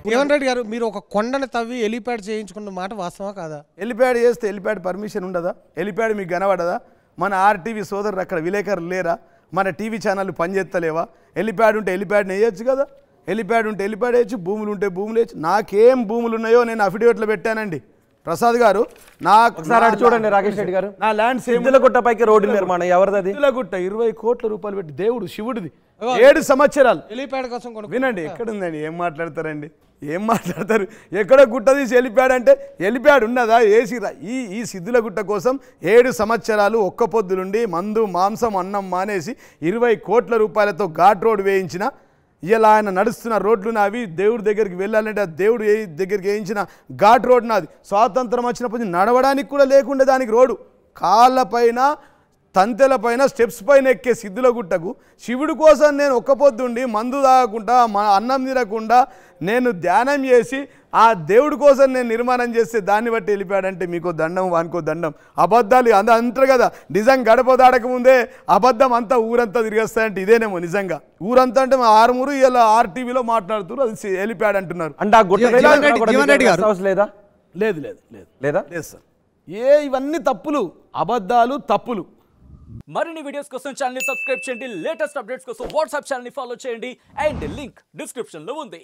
జీవన్ రెడ్డి గారు మీరు ఒక కొండను తవ్వి హెలిప్యాడ్ చేయించుకున్న మాట వాస్తవా కాదా? హెలిప్యాడ్ చేస్తే హెలిప్యాడ్ పర్మిషన్ ఉండదా? హెలిప్యాడ్ మీకు కనబడదా? మన ఆర్టీవీ సోదరులు అక్కడ విలేకరులు లేరా? మన టీవీ ఛానళ్ళు పనిచేస్తలేవా? హెలిప్యాడ్ ఉంటే హెలిప్యాడ్ని వేయచ్చు కదా. హెలిప్యాడ్ ఉంటే హెలిప్యాడ్ వేయచ్చు, భూములు ఉంటే భూములు వేయచ్చు. నాకేం భూములు ఉన్నాయో నేను అఫిడవిట్లో పెట్టానండి. ప్రసాద్ గారు నాకు చూడండి రాకేష్ రెడ్డి గారు, నా ల్యాండ్ సిద్దులగుట్టపైకి రోడ్డు నిర్మాణం ఎవరిది? సిద్దులగుట్ట 20 కోట్ల రూపాయలు పెట్టి దేవుడు శివుడిది 7 సంవత్సరాలు హెలిప్యాడ్ కోసం వినండి. ఎక్కడుందండి? ఏం మాట్లాడతారండి? ఏం మాట్లాడతారు? ఎక్కడ గుట్ట తీసి హెలిప్యాడ్ అంటే హెలిప్యాడ్ ఉన్నదా? ఏసీరా? ఈ సిద్దులగుట్ట కోసం 7 సంవత్సరాలు ఒక్క పొద్దులుండి మందు మాంసం అన్నం మానేసి 20 కోట్ల రూపాయలతో ఘాట్ రోడ్ వేయించిన ఇలా ఆయన నడుస్తున్న రోడ్లు నావి. దేవుడి దగ్గరికి వెళ్ళాలంటే ఆ దేవుడు దగ్గరికి వేయించిన ఘాట్ రోడ్ నాది. స్వాతంత్రం వచ్చినప్పుడు నడవడానికి కూడా లేకుండా దానికి రోడ్డు కాళ్ళపైన తంతెల పైన స్టెప్స్ పైన ఎక్కే సిద్దులగుట్టకు శివుడి కోసం నేను ఒక్క పొద్దుండి మందు తాగకుండా అన్నం తినకుండా నేను ధ్యానం చేసి ఆ దేవుడి కోసం నేను నిర్మాణం చేస్తే దాన్ని బట్టి వెళ్ళిపోయాడంటే మీకు దండం వానికో దండం. అబద్ధాలు అంటారు కదా, నిజం గడప దాడక ముందే అబద్ధం అంతా ఊరంతా తిరిగేస్తాయంటే ఇదేనేమో నిజంగా. ఊరంతా అంటే మా ఆరుమూరు ఇలా ఆర్టీవీలో మాట్లాడుతున్నారు, అది వెళ్ళిపోయాడు అంటున్నారు. అంటే ఆ గుట్ట లేదా? లేదు లేదు లేదు లేదా లేదు సార్. ఇవన్నీ తప్పులు, అబద్ధాలు, తప్పులు. మరిన్ని వీడియోస్ కోసం ఛానల్ ని సబ్స్క్రైబ్ చేయండి. లేటెస్ట్ అప్డేట్స్ కోసం వాట్సాప్ ఛానల్ ని ఫాలో చేయండి. అండ్ లింక్ డిస్క్రిప్షన్ లో ఉంది.